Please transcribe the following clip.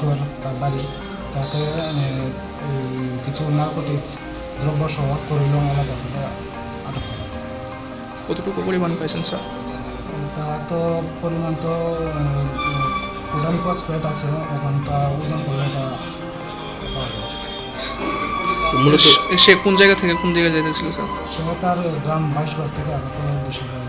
ঘর তার বাড়ি, তাকে কিছু নার্কোটিক্স দ্রব্য সহ করিলং এলাকা থেকে আটক করা। কতটুকু পরিমাণ পাইছেন স্যার? তা তো পরিমাণ তো উডান ফসফেট আছে, এখন তা ওজন করলে তা পাওয়া যাবে। মূলত সে কোন জায়গা থেকে কোন জায়গায় যেতেছিল স্যার? সে তার গ্রাম 22 ঘর থেকে আগত দেশে যাওয়া